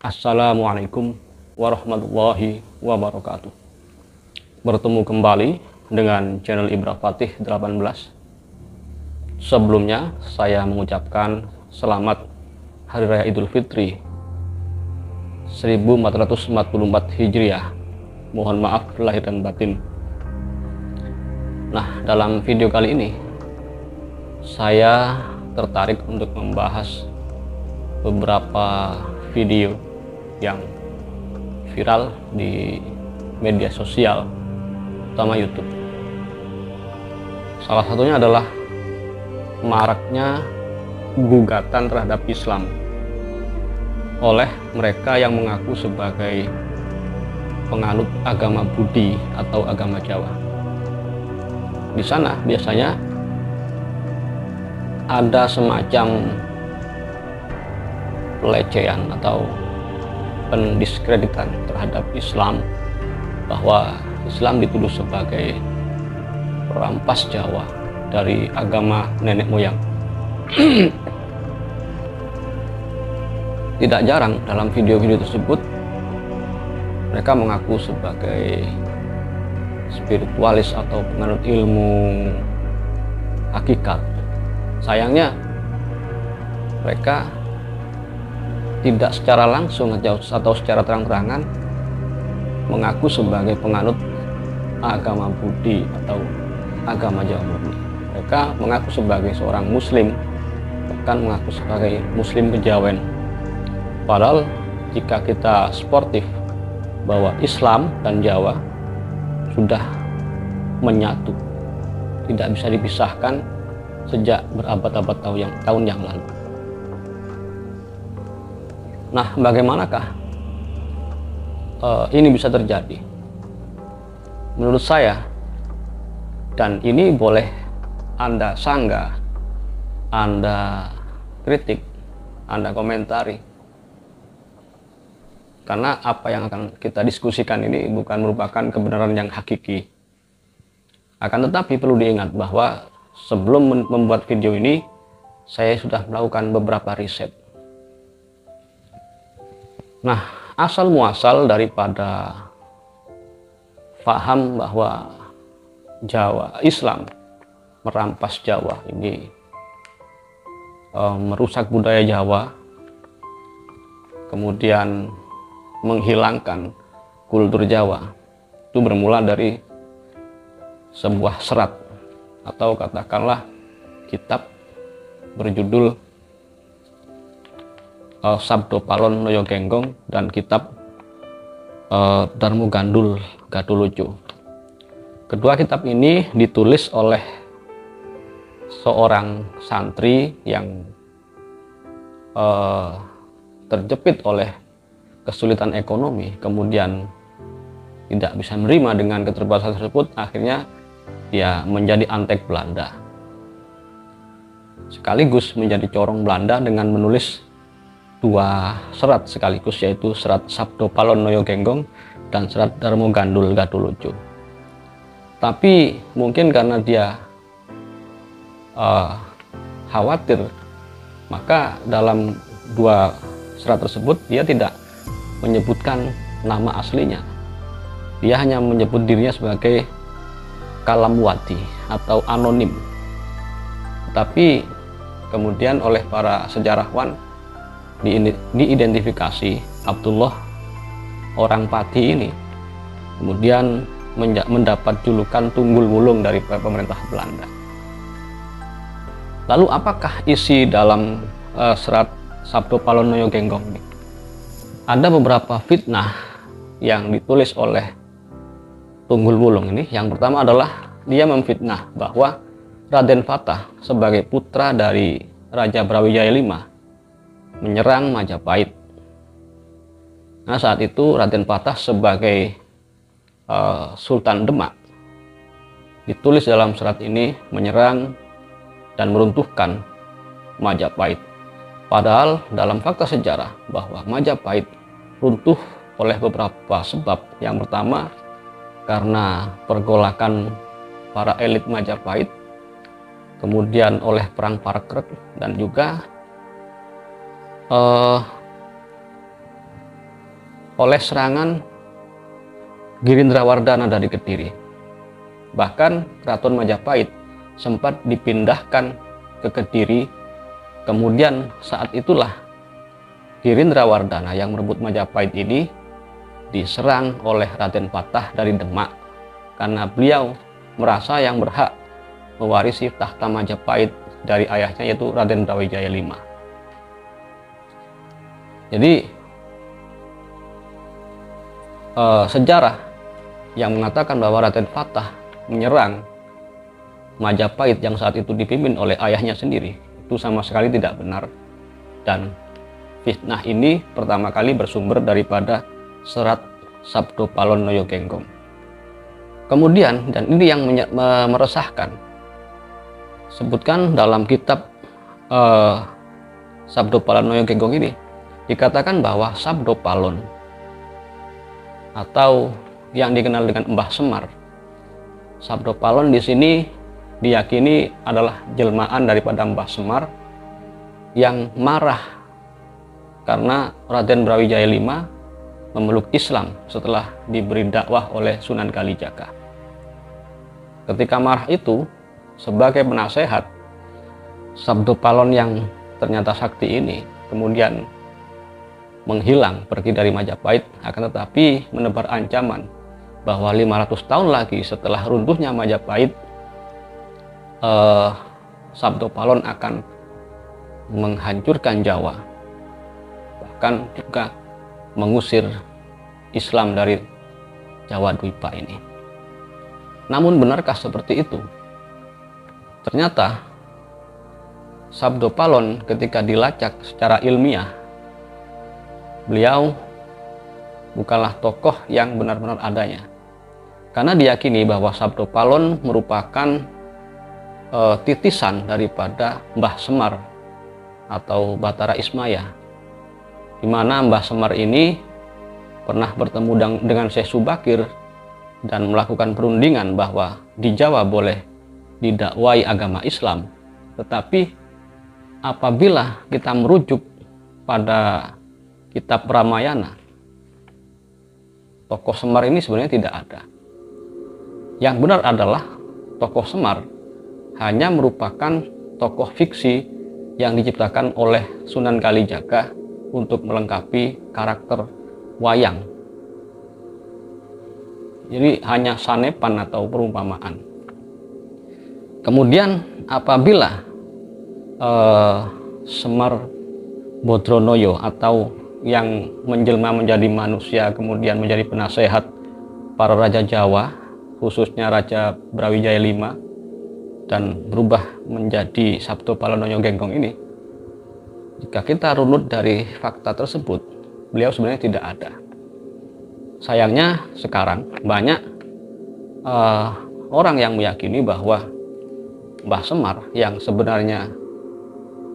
Assalamualaikum warahmatullahi wabarakatuh. Bertemu kembali dengan channel Ibra Fatih 18. Sebelumnya saya mengucapkan selamat Hari Raya Idul Fitri 1444 Hijriah. Mohon maaf lahir dan batin. Nah, dalam video kali ini saya tertarik untuk membahas beberapa video yang viral di media sosial, terutama YouTube. Salah satunya adalah maraknya gugatan terhadap Islam oleh mereka yang mengaku sebagai penganut agama Budi atau agama Jawa. Di sana biasanya ada semacam pelecehan atau pendiskreditan terhadap Islam, bahwa Islam dituduh sebagai perampas Jawa dari agama nenek moyang. Tidak jarang dalam video-video tersebut mereka mengaku sebagai spiritualis atau penganut ilmu hakikat. Sayangnya mereka tidak secara langsung atau secara terang-terangan mengaku sebagai penganut agama Budi atau agama Jawa murni. Mereka mengaku sebagai seorang muslim, bahkan mengaku sebagai muslim kejawen. Padahal jika kita sportif bahwa Islam dan Jawa sudah menyatu, tidak bisa dipisahkan sejak berabad-abad tahun yang lalu. Nah, bagaimanakah ini bisa terjadi? Menurut saya, dan ini boleh Anda sanggah, Anda kritik, Anda komentari, karena apa yang akan kita diskusikan ini bukan merupakan kebenaran yang hakiki. Akan tetapi perlu diingat bahwa sebelum membuat video ini, saya sudah melakukan beberapa riset. Nah, asal muasal daripada paham bahwa Islam merampas Jawa ini, merusak budaya Jawa, kemudian menghilangkan kultur Jawa, itu bermula dari sebuah serat atau katakanlah kitab berjudul Sabdo Palon Noyo Genggong dan kitab Darmo Gandul Gadulucu. Kedua kitab ini ditulis oleh seorang santri yang terjepit oleh kesulitan ekonomi, kemudian tidak bisa menerima dengan keterbatasan tersebut, akhirnya dia menjadi antek Belanda, sekaligus menjadi corong Belanda dengan menulis dua serat sekaligus, yaitu serat Sabdo Palon Noyo Genggong dan serat Darmo Gandul Gadulucu. Tapi mungkin karena dia khawatir, maka dalam dua serat tersebut dia tidak menyebutkan nama aslinya. Dia hanya menyebut dirinya sebagai Kalamwati atau anonim. Tapi kemudian oleh para sejarawan diidentifikasi Abdullah orang Pati ini kemudian mendapat julukan Tunggul Wulung dari pemerintah Belanda. Lalu apakah isi dalam serat Sabdo Palon Noyo Genggong ini? Ada beberapa fitnah yang ditulis oleh Tunggul Wulung ini. Yang pertama adalah dia memfitnah bahwa Raden Fatah sebagai putra dari Raja Brawijaya V menyerang Majapahit. Nah, saat itu Raden Fatah sebagai Sultan Demak ditulis dalam serat ini menyerang dan meruntuhkan Majapahit. Padahal dalam fakta sejarah bahwa Majapahit runtuh oleh beberapa sebab. Yang pertama karena pergolakan para elit Majapahit, kemudian oleh perang Parakrek, dan juga oleh serangan Girindrawardhana dari Kediri. Bahkan Keraton Majapahit sempat dipindahkan ke Kediri. Kemudian saat itulah Girindrawardhana yang merebut Majapahit ini diserang oleh Raden Patah dari Demak karena beliau merasa yang berhak mewarisi tahta Majapahit dari ayahnya, yaitu Raden Brawijaya V. Jadi sejarah yang mengatakan bahwa Raden Patah menyerang Majapahit yang saat itu dipimpin oleh ayahnya sendiri itu sama sekali tidak benar, dan fitnah ini pertama kali bersumber daripada serat Sabdo Palon Noyo Genggong. Kemudian, dan ini yang meresahkan, sebutkan dalam kitab Sabdo Palon Noyo Genggong ini dikatakan bahwa Sabdo Palon atau yang dikenal dengan Mbah Semar, Sabdo Palon di sini diyakini adalah jelmaan daripada Mbah Semar yang marah karena Raden Brawijaya V memeluk Islam setelah diberi dakwah oleh Sunan Kalijaga. Ketika marah itu, sebagai penasehat, Sabdo Palon yang ternyata sakti ini kemudian menghilang pergi dari Majapahit, akan tetapi menebar ancaman bahwa 500 tahun lagi setelah runtuhnya Majapahit, Sabdo Palon akan menghancurkan Jawa, bahkan juga mengusir Islam dari Jawa Dwipa ini. Namun benarkah seperti itu? Ternyata Sabdo Palon ketika dilacak secara ilmiah, beliau bukanlah tokoh yang benar-benar adanya, karena diyakini bahwa Sabdo Palon merupakan titisan daripada Mbah Semar atau Batara Ismaya, di mana Mbah Semar ini pernah bertemu dengan Syekh Subakir dan melakukan perundingan bahwa di Jawa boleh didakwai agama Islam, tetapi apabila kita merujuk pada kitab Ramayana, tokoh Semar ini sebenarnya tidak ada. Yang benar adalah tokoh Semar hanya merupakan tokoh fiksi yang diciptakan oleh Sunan Kalijaga untuk melengkapi karakter wayang. Jadi hanya sanepan atau perumpamaan. Kemudian apabila Semar Bodronoyo atau yang menjelma menjadi manusia kemudian menjadi penasehat para raja Jawa, khususnya Raja Brawijaya V, dan berubah menjadi Sabdo Palon Noyo Genggong ini, jika kita runut dari fakta tersebut, beliau sebenarnya tidak ada. Sayangnya sekarang banyak orang yang meyakini bahwa Mbah Semar yang sebenarnya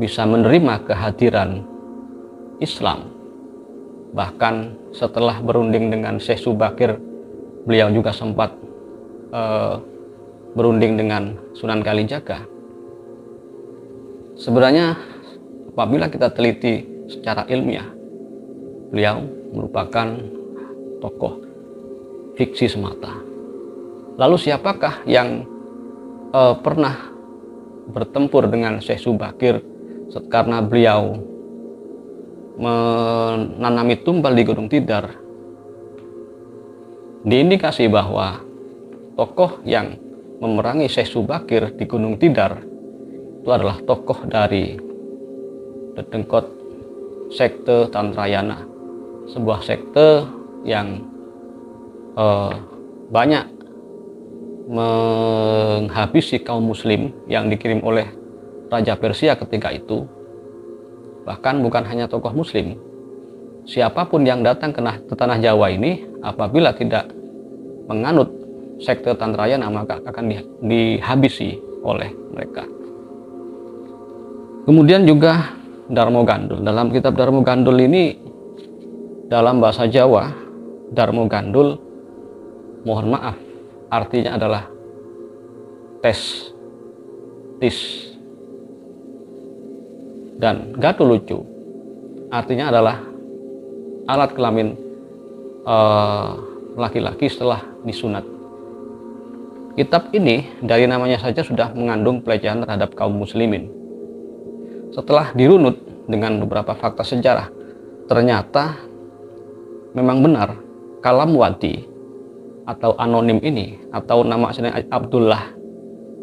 bisa menerima kehadiran Islam, bahkan setelah berunding dengan Syekh Subakir, beliau juga sempat berunding dengan Sunan Kalijaga. Sebenarnya apabila kita teliti secara ilmiah, beliau merupakan tokoh fiksi semata. Lalu siapakah yang pernah bertempur dengan Syekh Subakir karena beliau menanami tumpal di Gunung Tidar? Diindikasi bahwa tokoh yang memerangi Syekh Subakir di Gunung Tidar itu adalah tokoh dari Dedengkot sekte Tantrayana, sebuah sekte yang banyak menghabisi kaum muslim yang dikirim oleh Raja Persia ketika itu. Bahkan bukan hanya tokoh muslim, siapapun yang datang ke tanah Jawa ini apabila tidak menganut sekte Tantrayana maka akan dihabisi oleh mereka. Kemudian juga Darmo Gandul. Dalam kitab Darmo Gandul ini, dalam bahasa Jawa, Darmo Gandul, mohon maaf, artinya adalah tis, dan gatu lucu, artinya adalah alat kelamin laki-laki setelah disunat. Kitab ini dari namanya saja sudah mengandung pelecehan terhadap kaum muslimin. Setelah dirunut dengan beberapa fakta sejarah, ternyata memang benar kalam wadi atau anonim ini, atau nama aslinya Abdullah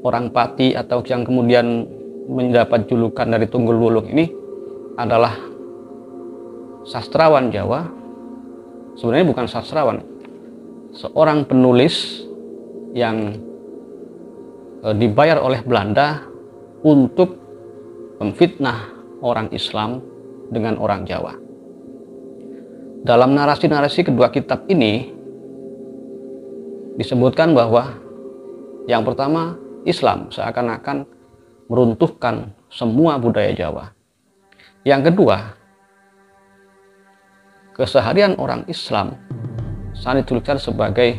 orang Pati, atau yang kemudian mendapat julukan dari Tunggul Wulung ini, adalah sastrawan Jawa. Sebenarnya bukan sastrawan, seorang penulis yang dibayar oleh Belanda untuk memfitnah orang Islam dengan orang Jawa. Dalam narasi-narasi kedua kitab ini disebutkan bahwa yang pertama, Islam seakan-akan meruntuhkan semua budaya Jawa. Yang kedua, keseharian orang Islam sangat dituliskan sebagai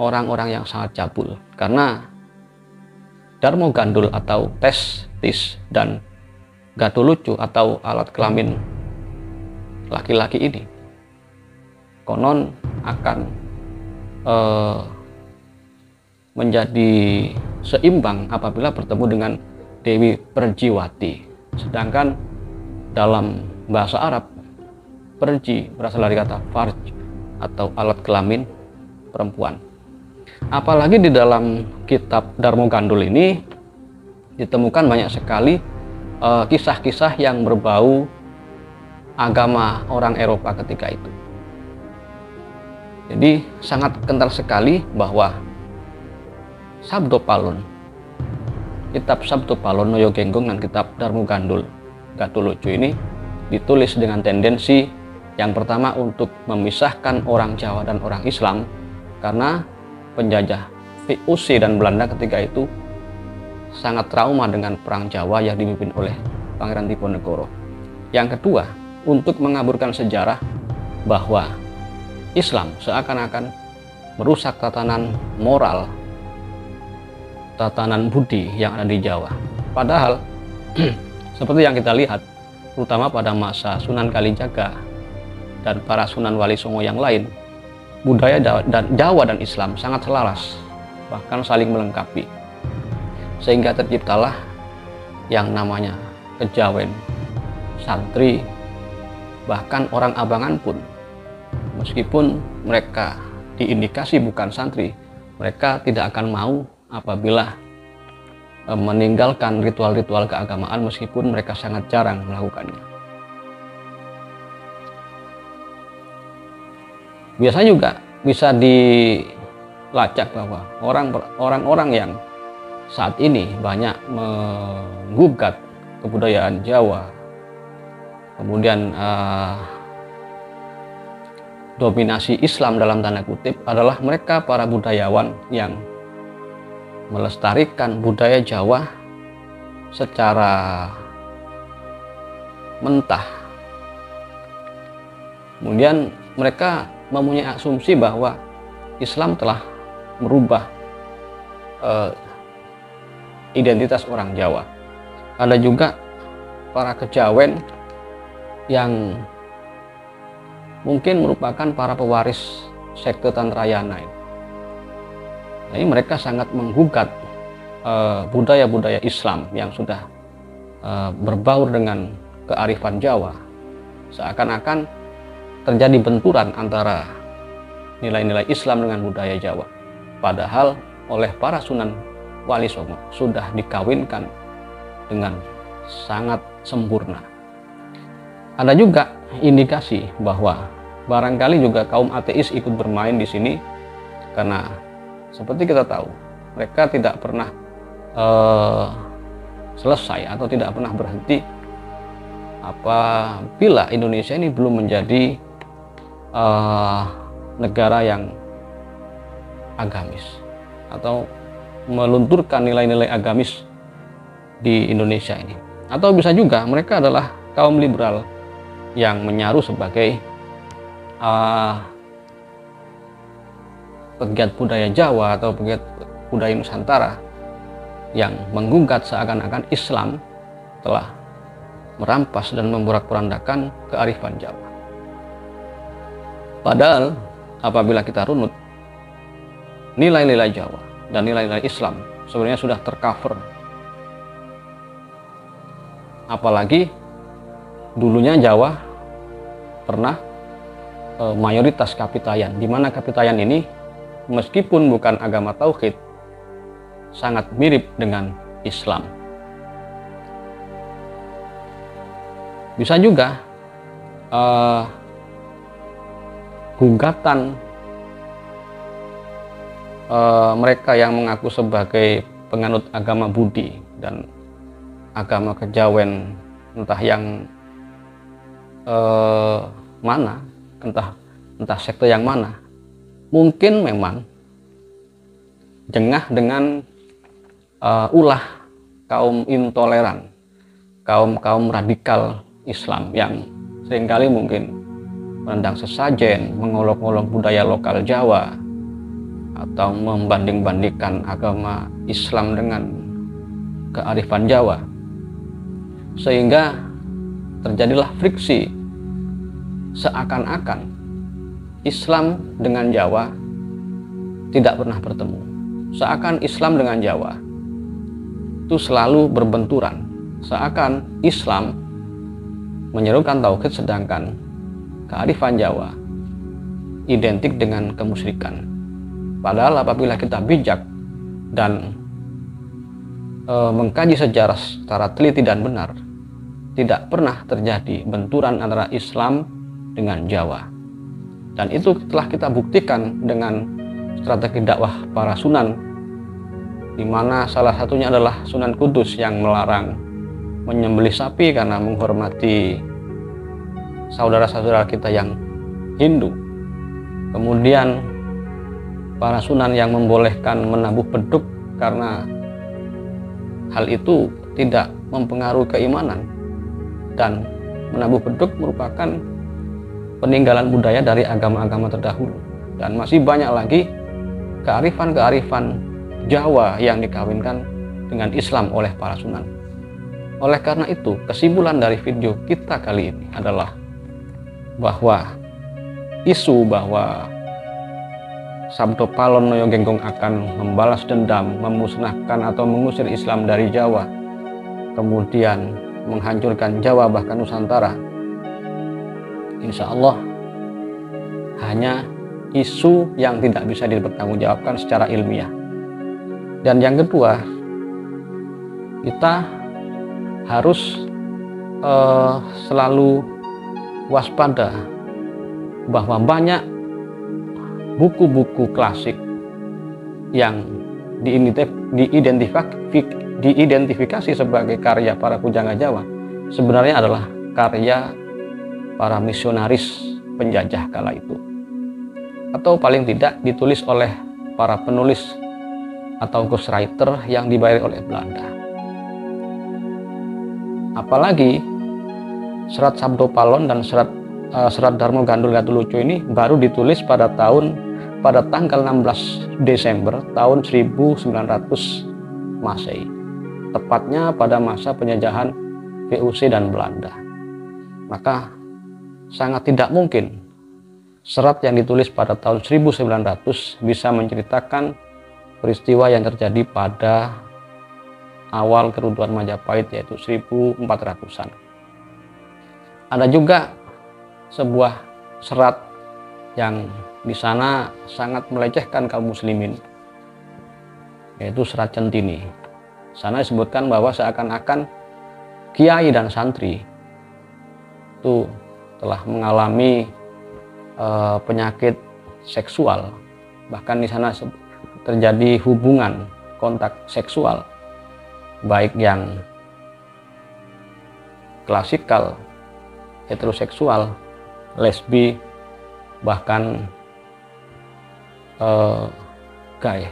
orang-orang yang sangat cabul, karena Darmo Gandul atau testis dan Gatulucu atau alat kelamin laki-laki ini konon akan menjadi seimbang apabila bertemu dengan Dewi Perjiwati. Sedangkan dalam bahasa Arab, perji berasal dari kata farj atau alat kelamin perempuan. Apalagi di dalam kitab Darmo Gandul ini ditemukan banyak sekali kisah-kisah yang berbau agama orang Eropa ketika itu. Jadi sangat kental sekali bahwa Sabdo Palon, kitab Sabdo Palon Noyo Genggong dan kitab Darmo Gandul Gatulucu ini ditulis dengan tendensi yang pertama untuk memisahkan orang Jawa dan orang Islam, karena penjajah VOC dan Belanda ketika itu sangat trauma dengan perang Jawa yang dipimpin oleh Pangeran Diponegoro. Yang kedua, untuk mengaburkan sejarah bahwa Islam seakan-akan merusak tatanan moral, tatanan budi yang ada di Jawa. Padahal seperti yang kita lihat, terutama pada masa Sunan Kalijaga dan para Sunan Wali Songo yang lain, budaya Jawa dan Islam sangat selaras, bahkan saling melengkapi, sehingga terciptalah yang namanya kejawen, santri, bahkan orang Abangan pun, meskipun mereka diindikasi bukan santri, mereka tidak akan mau apabila meninggalkan ritual-ritual keagamaan meskipun mereka sangat jarang melakukannya. Biasanya juga bisa dilacak bahwa orang-orang yang saat ini banyak menggugat kebudayaan Jawa, kemudian dominasi Islam dalam tanda kutip, adalah mereka para budayawan yang melestarikan budaya Jawa secara mentah. Kemudian mereka mempunyai asumsi bahwa Islam telah merubah identitas orang Jawa. Ada juga para kejawen yang mungkin merupakan para pewaris sekte Tantrayana. Jadi mereka sangat menggugat budaya-budaya Islam yang sudah berbaur dengan kearifan Jawa. Seakan-akan terjadi benturan antara nilai-nilai Islam dengan budaya Jawa. Padahal oleh para Sunan Wali Songo sudah dikawinkan dengan sangat sempurna. Ada juga indikasi bahwa barangkali juga kaum ateis ikut bermain di sini, karena seperti kita tahu, mereka tidak pernah selesai atau tidak pernah berhenti apabila Indonesia ini belum menjadi negara yang agamis atau melunturkan nilai-nilai agamis di Indonesia ini. Atau bisa juga mereka adalah kaum liberal yang menyaru sebagai pegiat budaya Jawa atau pegiat budaya Nusantara yang menggugat seakan-akan Islam telah merampas dan memporak-porandakan kearifan Jawa. Padahal apabila kita runut, nilai-nilai Jawa dan nilai-nilai Islam sebenarnya sudah tercover. Apalagi dulunya Jawa pernah mayoritas Kapitayan, di mana Kapitayan ini meskipun bukan agama tauhid sangat mirip dengan Islam. Bisa juga gugatan mereka yang mengaku sebagai penganut agama Budi dan agama kejawen, entah yang mana, entah sekte yang mana, mungkin memang jengah dengan ulah kaum intoleran, kaum radikal Islam yang seringkali mungkin menendang sesajen, mengolok-olok budaya lokal Jawa, atau membanding-bandingkan agama Islam dengan kearifan Jawa, sehingga terjadilah friksi, seakan-akan Islam dengan Jawa tidak pernah bertemu, seakan Islam dengan Jawa itu selalu berbenturan, seakan Islam menyerukan tauhid sedangkan kearifan Jawa identik dengan kemusyrikan. Padahal apabila kita bijak dan mengkaji sejarah secara teliti dan benar, tidak pernah terjadi benturan antara Islam dengan Jawa. Dan itu telah kita buktikan dengan strategi dakwah para sunan, di mana salah satunya adalah Sunan Kudus yang melarang menyembelih sapi karena menghormati saudara-saudara kita yang Hindu. Kemudian para sunan yang membolehkan menabuh beduk karena hal itu tidak mempengaruhi keimanan, dan menabuh beduk merupakan peninggalan budaya dari agama-agama terdahulu. Dan masih banyak lagi kearifan-kearifan Jawa yang dikawinkan dengan Islam oleh para sunan. Oleh karena itu, kesimpulan dari video kita kali ini adalah bahwa isu bahwa Sabdo Palon Noyo Genggong akan membalas dendam, memusnahkan atau mengusir Islam dari Jawa, kemudian menghancurkan Jawa bahkan Nusantara, insya Allah hanya isu yang tidak bisa dipertanggungjawabkan secara ilmiah. Dan yang kedua, kita harus selalu waspada bahwa banyak buku-buku klasik yang diidentifikasi sebagai karya para pujangga Jawa sebenarnya adalah karya para misionaris penjajah kala itu, atau paling tidak ditulis oleh para penulis atau ghostwriter yang dibayar oleh Belanda. Apalagi Serat Sabdo Palon dan Serat Darmo Gandul Gatulucu ini baru ditulis pada tanggal 16 Desember tahun 1900 Masehi, tepatnya pada masa penjajahan VOC dan Belanda. Maka sangat tidak mungkin serat yang ditulis pada tahun 1900 bisa menceritakan peristiwa yang terjadi pada awal keruntuhan Majapahit, yaitu 1400-an. Ada juga sebuah serat yang di sana sangat melecehkan kaum muslimin, yaitu Serat Centini. Sana disebutkan bahwa seakan-akan kiai dan santri itu telah mengalami penyakit seksual, bahkan di sana terjadi hubungan kontak seksual, baik yang klasikal, heteroseksual, lesbi, bahkan gay.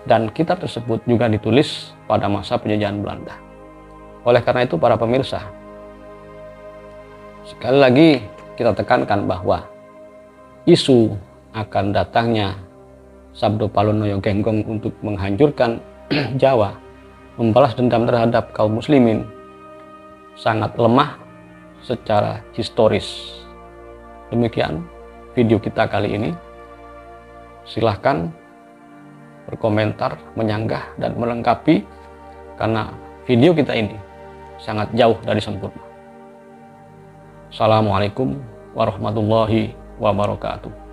Dan kitab tersebut juga ditulis pada masa penjajahan Belanda. Oleh karena itu, para pemirsa, sekali lagi kita tekankan bahwa isu akan datangnya Sabdo Palon Noyo Genggong untuk menghancurkan Jawa, membalas dendam terhadap kaum muslimin, sangat lemah, secara historis. Demikian video kita kali ini. Silahkan berkomentar, menyanggah, dan melengkapi, karena video kita ini sangat jauh dari sempurna. Assalamualaikum warahmatullahi wabarakatuh.